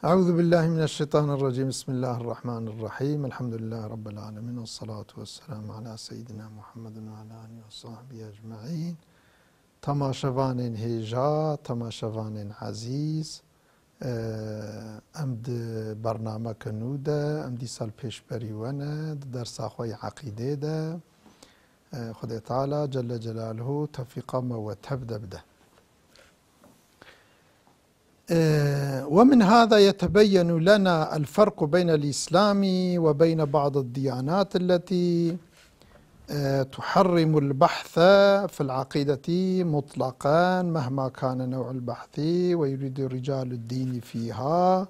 أعوذ بالله من الشيطان الرجيم. بسم الله الرحمن الرحيم. الحمد لله رب العالمين، والصلاة والسلام على سيدنا محمد وعلى آله وصحبه أجمعين. تماشوان هیجا، تماشوان عزیز، امد برنامه کنوده امدی سال پیش بریونه در ساخوی عقیده ده خدای تعالی جل جلاله توفیق ما و تبدأ بده. ومن هذا يتبين لنا الفرق بين الإسلام وبين بعض الديانات التي تحرم البحث في العقيدة مطلقا مهما كان نوع البحث، ويريد رجال الدين فيها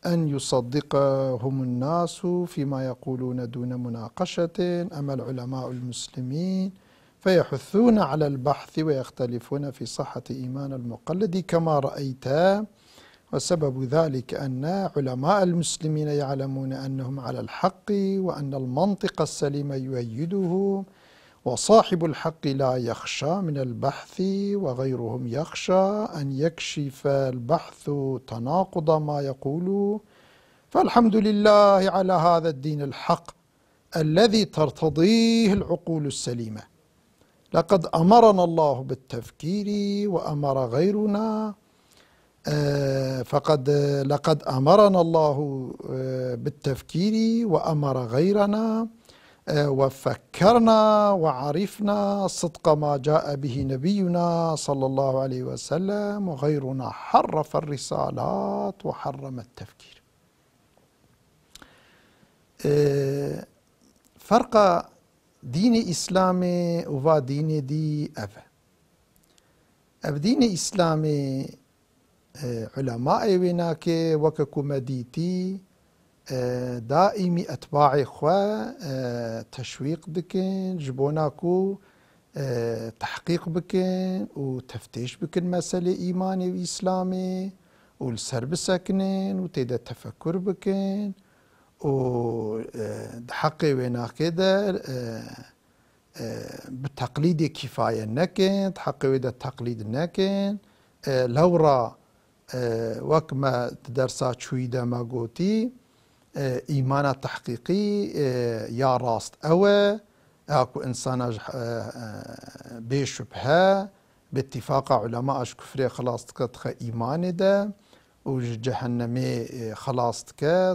أن يصدقهم الناس فيما يقولون دون مناقشة، أما العلماء المسلمين فيحثون على البحث ويختلفون في صحة إيمان المقلد كما رأيت. وسبب ذلك أن علماء المسلمين يعلمون أنهم على الحق وأن المنطق السليم يؤيده، وصاحب الحق لا يخشى من البحث، وغيرهم يخشى أن يكشف البحث تناقض ما يقول. فالحمد لله على هذا الدين الحق الذي ترتضيه العقول السليمة. لقد أمرنا الله بالتفكير وأمر غيرنا لقد أمرنا الله بالتفكير وأمر غيرنا، وفكرنا وعرفنا صدق ما جاء به نبينا صلى الله عليه وسلم، وغيرنا حرف الرسالات وحرم التفكير. فرق دين إسلامي و دين دي أف دين إسلامي علماء ويناك وككو مديتي دائمي أتباعي خوا تشويق بكن، جبوناكو تحقيق بكن وتفتيش بكن مسألة إيماني وإسلامي والسر بسكنن وتيدا تفكر بكن وحقي ويناك ده بالتقليد كفاية نكن، تحقي ويدا التقليد نكن لورا وكما درسات شويدا ما قوتي إيمان تحقيقي يا راست اكو إنسان بشبهة باتفاق علماء كفري خلاص تخ إيمان ده وجهنمي خلاص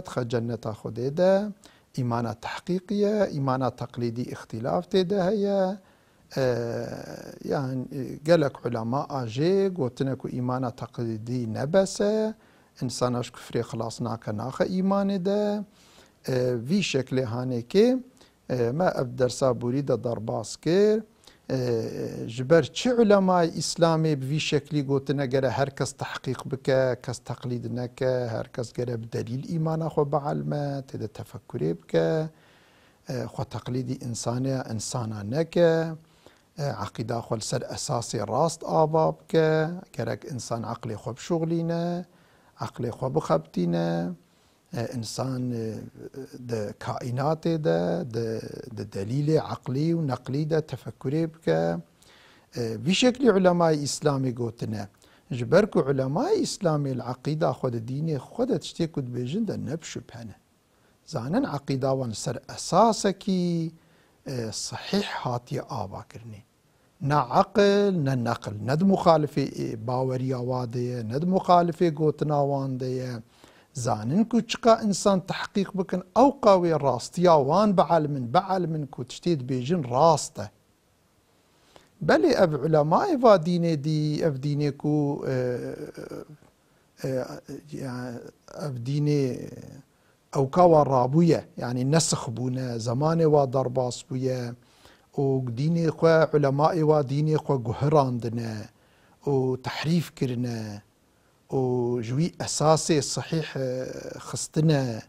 تخ جنة خده ده. إيمان تحقيقية إيمان تقليدي اختلاف تده هي يعني قالك علماء جي قوتنكو إيمان تقليدي نبسه إنسانش كفري خلاص ناخ إيمان ده في شكل هانيكي ما أبدر سابوري ده درباس كير جبر چه علماء إسلامي بفي شكلي قوتنا قرأ هركس تحقيق بك كس تقليد نك هركس قرأ بدليل إيمان أخو بعلمة تده تفكري بك خو تقليدي إنسانا نك عقيدة أخو السر أساسي راست آبابك كرك إنسان عقلي خو بشغلينا عقلي خو بخبتينا إنسان ده كائنات ده دليل عقلي ونقلي ده تفكري بك بشكل علماء إسلامي قوتنا جبركو علماء إسلامي العقيدة خود ديني خود تشتيكود بيجن ده نبشبهنا زانن عقيدة وانسر أساسكي صحيح هاتي آبا كرني نا عقل نا نقل ند مخالفة باوريا وادية ند مخالفة قوتنا واندية زانن كو چقا إنسان تحقيق بكن أو قاوي راستيا وان بعلمن كو تشتيد بيجن راسته بلي أف علماء فا ديني دي أف ديني كو أف ديني أو كاوا رابوية يعني نسخ بونا زمان ودرباس بويا وديني خوا علماء وديني خوا قهراندنا وتحريف كرنا وجوي أساسي صحيح خستنا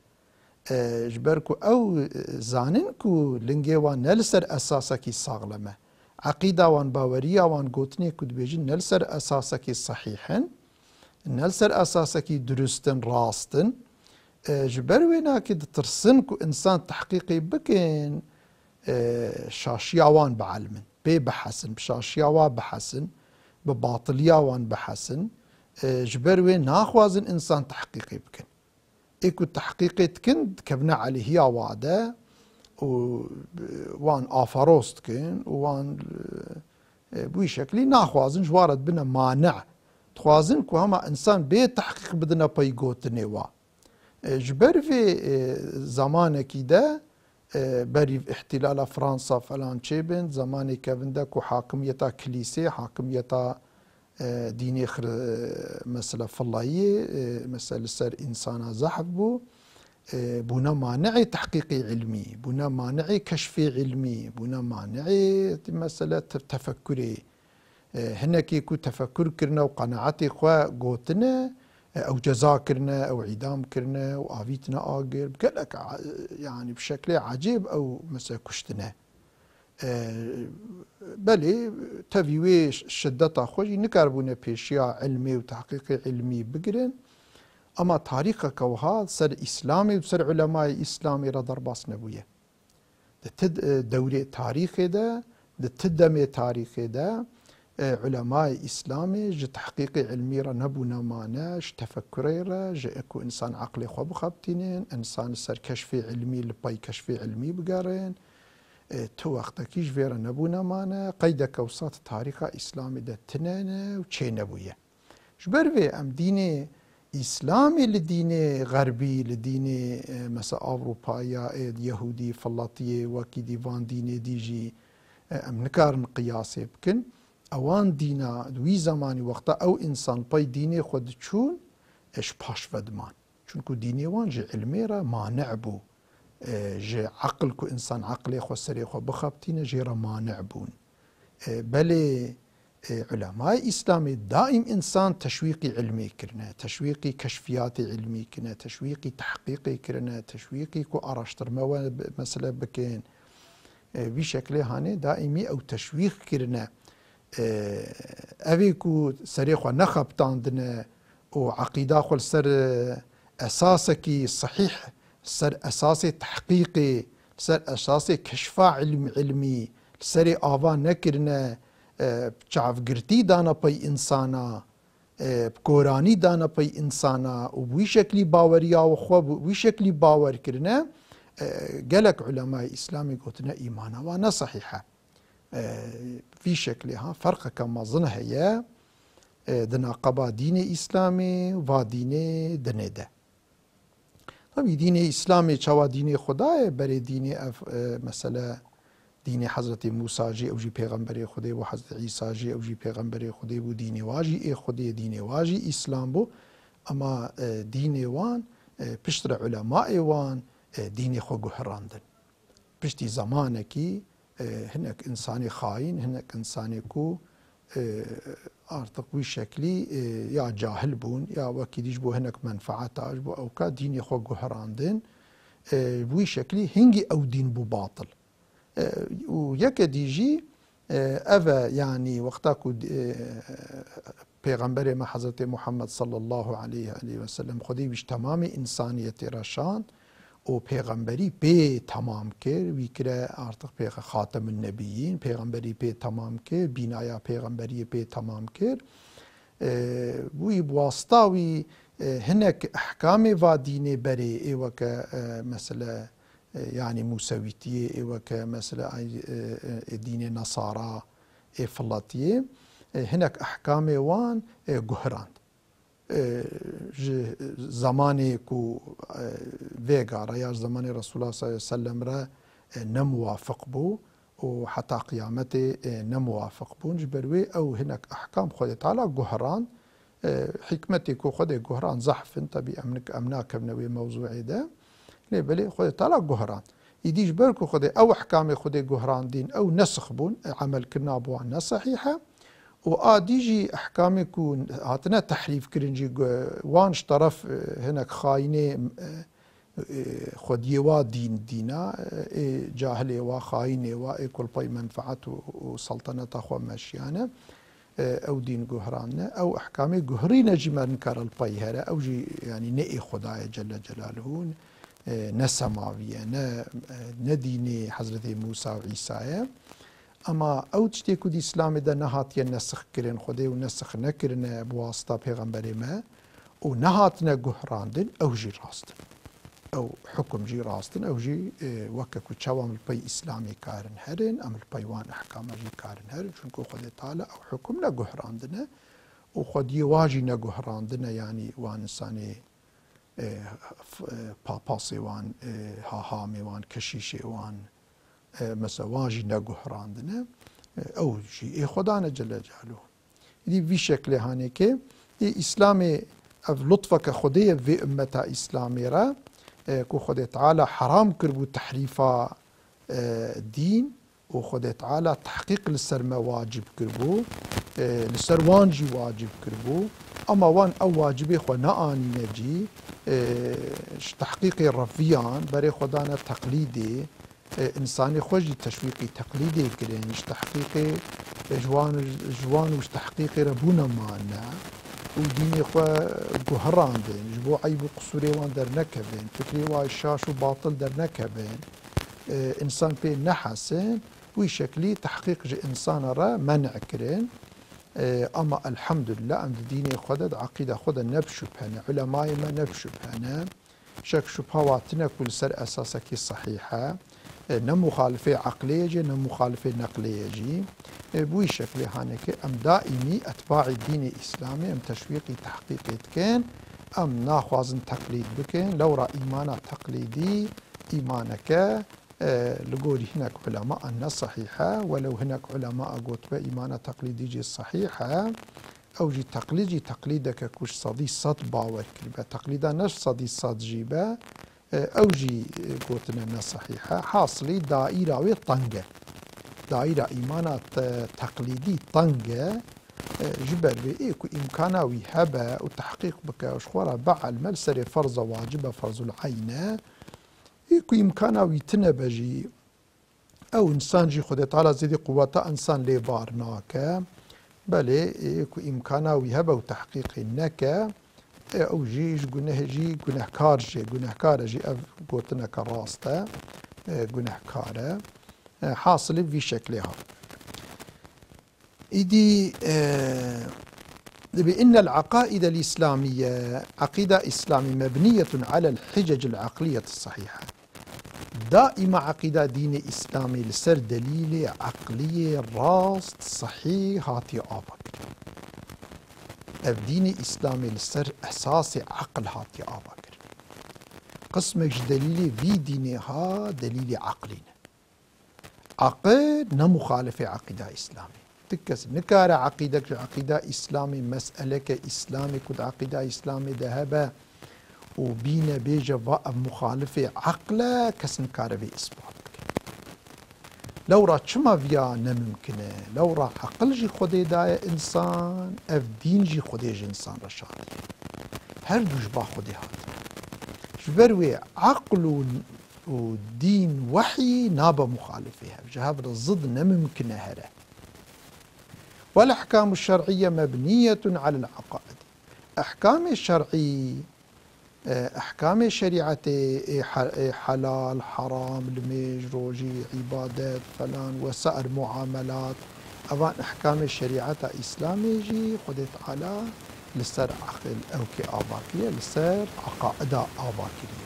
جبركو أو زاننكو لنجي وان نلسر أساسكي صاغلمة عقيدة وان باورية وان قوتني كد بيجن نلسر أساسكي صحيحا نلسر أساسكي درستن راستن جبروينا كد ترسنكو إنسان تحقيقي بكين شاشياوان بعلمن بحسن بشاشياوان بحسن بباطلياوان بحسن جبروي ناخوازن إنسان تحقيقي بكن ايكو تحقيقت كند كبنا عليه يا وعده وان افروست كن وان بوي شكلي ناخوازن جوارد بنا مانع تخوازن كو هما انسان بي تحقيق بدنا بيغوتني وا جبر في زمانكي ده بري احتلال فرنسا فلان تشيبن زماني كافندا كو حاكميتا كليسي حاكميتا ديني مثلا فلاية مثلا سر إنسانا زحف بو بونا مانعي تحقيقي علمي بونا مانعي كشفي علمي بونا مانعي مثلا تفكري هناك يكو تفكر كرنا وقناعتي خوا قوتنا او جزا كرنا او عدام كرنا وآفيتنا آقر بقالك يعني بشكل عجيب او مثلا كشتنا بله تفيوي شدتا خوشي نكربونا بيشيا علمي وتحقيق علمي بقرن اما تاريخ كوها سر اسلامي وسر علماء اسلامي را درباس نبويه دوري تاريخي ده تدمي تاريخي ده علماء اسلامي جي تحقيق علمي را نبونا ماناش تفكري را جي اكو انسان عقلي خو بخبتينين انسان سر كشفي علمي لباي كشفي علمي بقارين تو وقتكيش فيرا نبونا مانا قيدك وسط تاريخ اسلامي ده تنانا وچه نبويه جبر ام ديني اسلامي لديني غربي لديني مثلا اوروبايا يهودي فلاطيه وكي ديفان ديني ديجي ام نكار قياسي بكن اوان دينا دوي زماني وقتا او انسان باي ديني خود چون اش باش فدمان چونكو ديني وان جي علمي را مانع بو جي عقل كو انسان عقلي خو سري خو بخبتين جي را مانع بون بلي علماء اسلامي دائم انسان تشويقي علمي كرنا تشويقي كشفياتي علمي كرنا تشويقي تحقيقي كرنا تشويقي كو اراشتر موا مثلا بكين بشكل هاني دائمي او تشويق كرنا اوي كو سري خو نخبتاندنا وعقيده خو سر اساسكي صحيح سر اساسي تحقيقي سر اساسي كشفا علمي سري آوا نكرنا بچاف گرتی دانا پی انسانا بکورانی دانا پی انسانا و بوی شکلی باوریا و خواب بوی شکلی باور کرنا گلک علماء اسلامی گوتنا ایمانا وانا صحیحه في شكلها فرق كما ظن هي دنا قبا دين اسلامي و دين دنيده طبعا دين اسلامي چوا دين خدای بري دين مثلا دين حضرت موسى جي او جي پیغمبر خدای و حضرت عيسى جي او جي پیغمبر خدای و دين واجي اي خدای دين واجي اسلام بو اما دين وان پشتر علماء وان دين خو گهراندن پشتی زمانكي هناك انساني خاين هناك انساني كو ارتق بي شكلي يا جاهل بون يا وكيديش بو هناك منفعه بو او كا دين خو گهراندن بوي شكلي هنجي او دين بو باطل ويك ديجي أفا يعني وقتاكو پیغمبر ما حضرت محمد صلى الله عليه وسلم خودی بیش تمام انسانیت رشان و پیغمبری بی تمام کر وی کرا ارتق پیغ خاتم النبیین پیغمبری بی تمام کر بینایا پیغمبری بی تمام کر وی بواسطه وی هناك احکام و دین بری ایوک مثلا يعني موسويتية وكمثلا دين نصارى فلاطية هناك أحكام وان جهران زماني كو فيغا رياج زماني رسول الله صلى الله عليه وسلم را نموافق بو وحتى قيامته نموافق بو نجبروي أو هناك أحكام خود تعالى جهران حكمتي كو خود جهران زحف انت بأمنك أمناك بنوي موضوعي ده ليه بلي خود طلع جهران يديش بركو خود او احكام خود جهران دين او نسخ بون عمل كنا بوانا صحيحه واديجي احكامكو هاتنا تحريف كرنجي وانش طرف هناك خاينه خود يوا دينا جاهل يوا خاين يوا كل باي منفعته وسلطنه اخو ماشيانه او دين جهران او احكام جهرين جمال كار الباي هرا او جي يعني نئي خداي جل جلاله نسماوية نديني حضرت موسى وعيسى اما او تشتيكو دي اسلام دا نهات ينسخ كرن خدي ونسخ نكرن بواسطة پیغمبر ما ونهاتنا جهراندن او جي راستن او حكم جي راستن او جي وككو تشاوام البي اسلامي كارن هرن ام البيوان احكام جي كارن هرن شنكو خد تعالى او حكم نجهراندنا وخد يواجي نجهراندنا يعني وان انساني باباسي وان هاهامي وان كشيشي وان مثلا واجي نجهراندنا او شيء خدانا جل جلاله دي في شكل هانيك اسلامي اف لطفك خديه في امتا اسلامي را كو خدي تعالى حرام كربو تحريفا دين وخدي تعالى تحقيق لسر ما واجب كربو لسر وانجي واجب كربو اما وان او واجبي خو ناني نجي تحقيق الرفيان بري خدانا تقليدي انساني خوجي تشويقي تقليدي كرينش تحقيقي جوان وش تحقيقي ربونا معنا وديني خوا جهران دين جبو عيب قصوري وان در نكبين فكري واي شاش وباطل در نكبين انسان بي نحسن وي شكلي تحقيق جي انسان را منع كرين اما الحمد لله ام ديني خدد عقيده خدا نبشو بهنا علماء ما نبشو بهنا شك شبهاتنا كل سر اساسك صحيحه نمخالفه عقليه جي نمخالفه نقليه جي بوي شكل هانك ام دائمي اتباع الدين الاسلامي ام تشويقي تحقيقي كان ام ناخوازن تقليد بكن لو را ايمانا تقليدي ايمانك لقولي هناك علماء أن صحيحة ولو هناك علماء قلت بإيمانا تقليدي جي صحيحة أو جي تقليدك كوش صدي صد باور كربا تقليدا نش صدي صد جيبا أو جي قلتنا صحيحة حاصلي دائرة وطنجة دائرة إيمانا تقليدي طنجة جبر بإيكو إمكانا ويهبا وتحقيق بك وشخورا بعل ملسري فرض واجبة فرض العينة إيكو إمكانا ويتنبجي أو إنسان جي خده تعالى زيدي قوة إنسان لبارناك بلي إيكو إمكانا ويهبا وتحقيق النكا أو جيش جنه كار جي أف قوتنا كراستا جنه كارا حاصل في شكلها إدي بأن العقائد الإسلامية عقيدة إسلامية مبنية على الحجج العقلية الصحيحة دائما عقيدة دين إسلامي لسر دليل عقلية راست صحيح هاتي آبك دين إسلامي لسر أساس عقل هاتي آبك قسمك دليل في دينها دليل عقلين عقل نمخالف عقيدة إسلامي تكس نكار عقيدك عقيدة إسلامي مسألة إسلامي كد عقيدة إسلامي ذهبا وبينا بيجا مخالفة عقله كسن كار في إثباتك لو را چما فيا نممكنه لو را عقل جي خده داية إنسان اف دين جي خده جي إنسان رشاد هر دوش با خده هات جبروي عقل ودين وحي نابا مخالفها جهاب الضد نممكنه هره والأحكام الشرعية مبنية على العقائد أحكام الشرعي أحكام الشريعة حلال حرام الميج روجي عبادات فلان وسائر معاملات أوان أحكام الشريعة إسلامي جي خدت على لسر عقل أو كآباكية لسر عقائد آباكية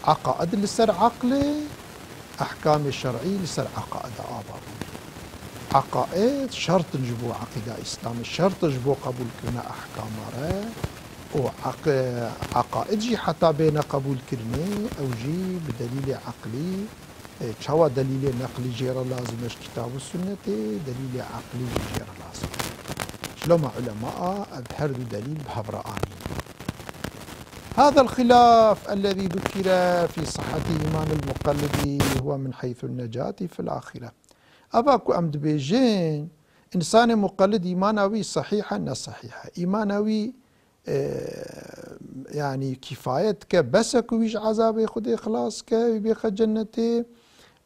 عقائد لسر عقل أحكام الشرعي لسر عقائد آباكية عقائد شرط نجبو عقيدة إسلامي شرط نجبو قبول كرنا أحكام را وعقائد جي حتى بين قبول كرني أو جي بدليل عقلي شوا دليل نقلي جيرا لازمش كتاب السنة دليل عقلي جيرا لازم شلوما علماء أبهر دليل بهبرآني هذا الخلاف الذي ذكر في صحة إيمان المقلد هو من حيث النجاة في الآخرة أباكو أمد بيجين إنسان مقلد إيمانوي صحيحة نصحيحة إيمانوي يعني كفايتك بسك ويش عذاب خدي خلاص بيخ جنتي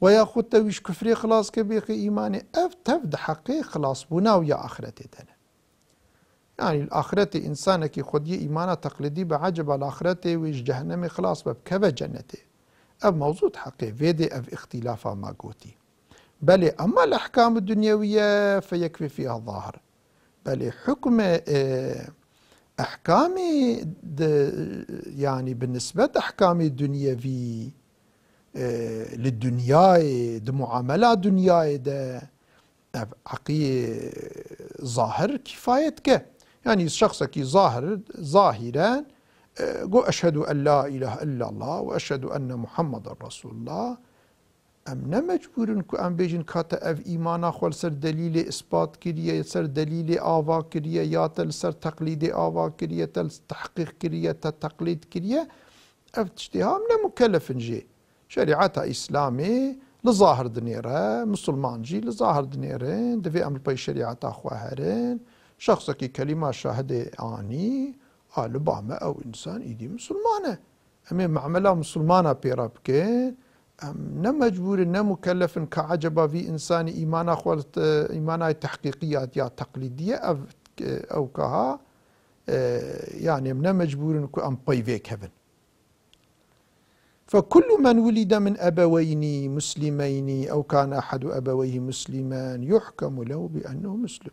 وياخذ تويش كفري خلاص بيخ إيماني تفد حقي خلاص بنا ويا آخرتي دنا يعني الآخرة إنسانك خدي إيمانة تقليدي بعجب الآخرة ويش جهنمي خلاص بكبة جنتي أب موضوع حقي فيدي أب اختلافا ما قوتي بل أما الأحكام الدنيوية فيكفي فيها الظاهر بل حكم أحكام يعني بالنسبة أحكام دنيوي للدنيا د معاملات دنيا ده عقي ظاهر كفايتك يعني الشخص كي ظاهرا قو أشهد أن لا إله إلا الله وأشهد أن محمد رسول الله ام مجبورن کو ام بیجن کاتا اف ایمانا خوال سر دلیل اثبات کریه سر دلیل آوا کریه یا تل سر تقلید آوا کریه تل تحقیق کریه تل تقلید کریه اف تشتیها من مكلفن جي شريعة إسلامي لظاهر دنيره مسلمان جي لظاهر دنيرين دفي أمر باي شريعة أخواهرين شخص كي كلمة شاهدة آني لبامة أو إنسان إيدي مسلمانة أمي معاملة مسلمانة بيرابكين نم مجبور نم مكلف كعجبا في إنسان إيمانا خوالت إيمانا تحقيقيات يا تقليدية أو كها يعني نم مجبور أم بايفيك هبن فكل من ولد من أبوين مسلمين أو كان أحد أبويه مسلما يحكم له بأنه مسلم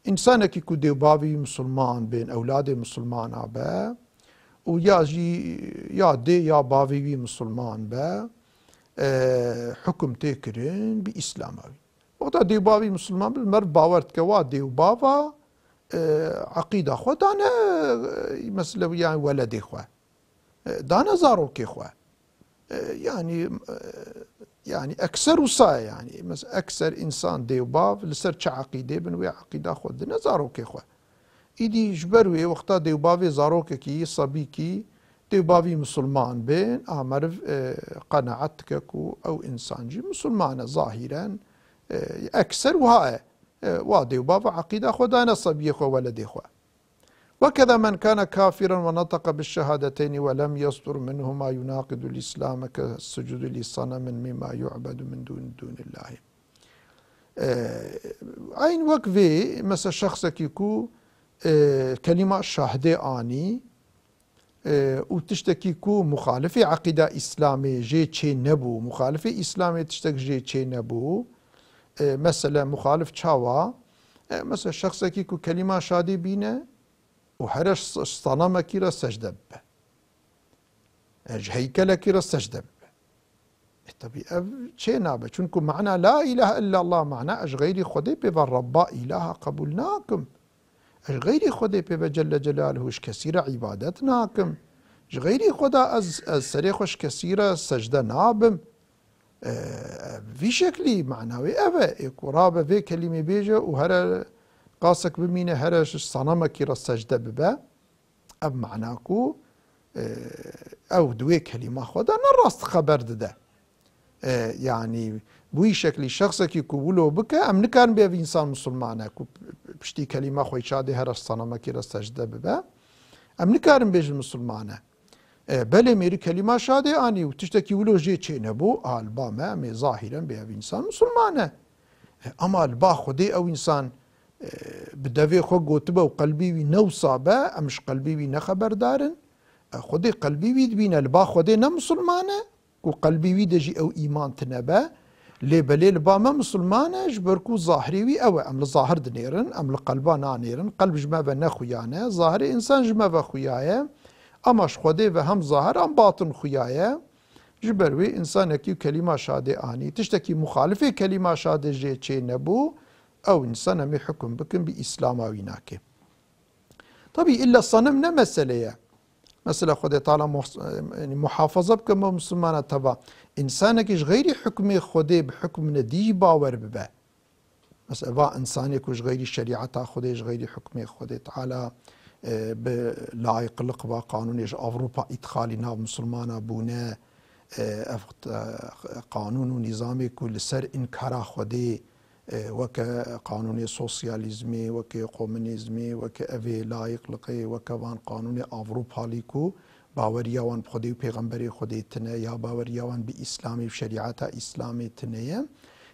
إنسان كي كو بابي مسلمان بين أولاد مسلمان أبا ويا جي يا دي يا بابي مسلمان با حكم تكرين بإسلامي وقتا دي بابي مسلمان بالمر باورت كوا دي بابا عقيدة خوا دانا مثلا يعني ولدي خوا دانا زاروكي خوا يعني أكثر وصايا يعني مثلا أكثر إنسان دي باب لسر عقيدة بنوي عقيدة خوا دنا زاروكي خوا إيدي جبروي وقتا دي بابي زاروكي كي صبيكي دي بابي مسلمان بين أمر قناعتك أو إنسان جي مسلمان ظاهرا أكثر وهاي وادي بابا عقيدة خوا دانا صبي خوا ولدي خوا وكذا من كان كافرا ونطق بالشهادتين ولم يصدر منه ما يناقض الإسلام كالسجود لصنم مما يعبد من دون الله عين وقفي مثلا شخص كيكو كلمة شاهدة آني وتشتكي كو مخالفة عقيدة إسلامي جي تشي نبو مخالفة إسلامي تشتك جي تشي نبو مثلا مخالف تشاوا مثلا شخص كيكو كلمة شادي بينا وهرش صنم كيرا سجدة به هيكل كيرا سجدة به طبي شيء نابه چونكو معنى لا إله إلا الله معنى أش غيري خدي بيبا ربا إله قبولناكم أش غيري خدي بيبا جل جلاله اش كثيرة عبادتناكم اش غيري خدا از سريخوش كثيرة سجدة نابم في شكلي معنوي أبا قرابة في كلمة بيجا وهرا قاسك بمينة هرش صنم كيرا سجدة ببا أب معناكو أو دوي كلمة خدا نراست خبر ده يعني بوي شكلي شخصك يقولوا بك أم نكان بيا في إنسان مسلمان بشتي كلمة خوي شادي هرش صنم كيرا سجدة ببا أم نكان بيج المسلمان بله ميري كلمة شادي آني وتشتكي ولو جي چه نبو البا ما مي ظاهرا بيا في إنسان مسلمان أما البا خدي أو إنسان بدوی خو گوتبه و قلبی وی نو صابه امش قلبی وی نخبر دارن خودی قلبی وی دبینه لبا خودی نه مسلمانه کو قلبی وی دجی او ایمان تنبه لبلی لبا ما مسلمانه جبرکو ظاهری وی او ام لظاهر دنیرن ام لقلبا نانیرن قلب جمع و نخویانه ظاهر انسان جمع و خویایه اماش خودی و هم ظاهر ام باطن خویایه جبروی انسان کی کلمه شاده آنی تشتکی مخالفه کلمه شاده جه چه نبو أو إنسان ما حكم بكم بإسلاماوي ناكي طبي إلا الصنم نه مسألة مسألة خدي تعالى يعني محافظة بكم مسلمانة تبع إنسانك إيش غير حكم خدي بحكم ندي باور ببا مسألة إنسانك إيش غير الشريعة خدي إيش غير حكم خدي تعالى بلايق لقبا قانون إيش أوروبا إدخالنا مسلمانة بونا قانون ونظام كل سر إنكار خدي وك قانون سوسياليزمي وك كومونيزمي وك أفي لايق لقي وكوان قانون أوروبا ليكو باوريا وان بخدي وبيغمبري خدي تنا يا باوريا وان بإسلامي بشريعة إسلامي تنيا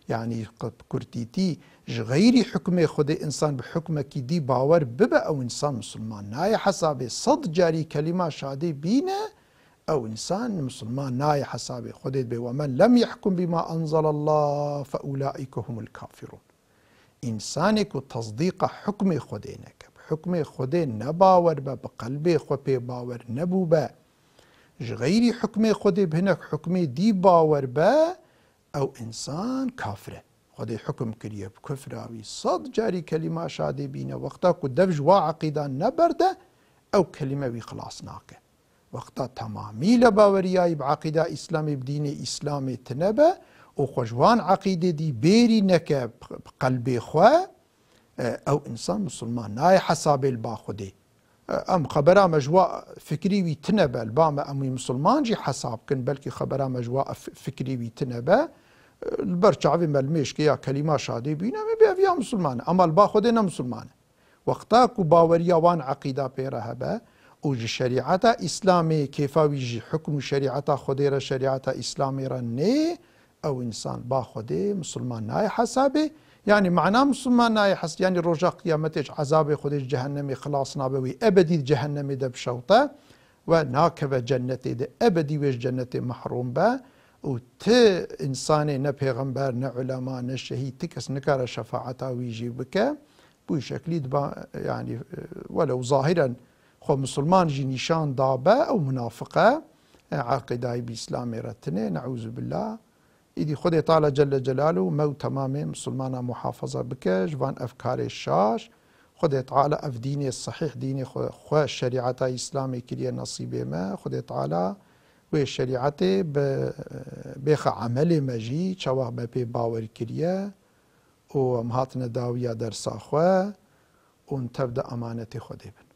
يعني كرتيتي غير حكم خدي إنسان بحكمك دي باور ببا أو إنسان مسلمان ناي حسابي صد جاري كلمة شادي بينا أو إنسان مسلمان ناي حسابي خديت به ومن لم يحكم بما أنزل الله فأولئك هم الكافرون إنسانك تصديق حكم خدينك حکم خود نباور به بقلب خود پی باور نبو به غیری حکم خود بهنک حکم دی باور به او انسان کافره خود حکم کریه بکفراوی صد جاری کلمه شاده بینه وقتا که دفج و عقیده نبرده او کلمه وی خلاص ناکه وقتا تمامی لباوریای بعقیده اسلامی بدین اسلامی تنبه و خوشوان عقیده دی بیری نکه قلب خواه او انسان مسلمان نای حساب البا خوده ام خبره مجوا فکری وی تنبه البام اموی مسلمان جی حساب کن بلکه خبره مجوا فکری وی تنبه البرچاوی ملمیش که یا کلمه شاده بینه می بیویا مسلمانه اما البا خوده نه مسلمانه وقتا کو باوریا وان عقیده پیره هبه او شریعت اسلامی کیفاوی حکم شریعت خوده را شریعت اسلامی را نه او انسان با خوده مسلمان نای حسابه يعني معناه مسلمان ناي حس يعني رجا قيامتش عذاب خودش جهنمي خلاص نابوي ابدي جهنمي ده بشوطه وناكب جنتي ده ابدي ويش جنتي محروم به و انساني نه پیغمبر نه علماء نه شهيد تكس نكار شفاعتا ويجي بك بوي شكلي دبا يعني ولو ظاهرا خو مسلمان جي نشان دابه او منافقه عقيداي باسلامي رتنه نعوذ بالله ایدی خود تعالی جل جلاله مو تمام مسلمان محافظه بکه جوان افکار شاش خود تعالی اف دین الصحيح دین خو شریعت اسلامی کریه نصیبه ما خود تعالی و شریعت بخ عمل مجی چواه به باور کریه و مهاتنا داویه در ساخوه و تبدا امانت خود بن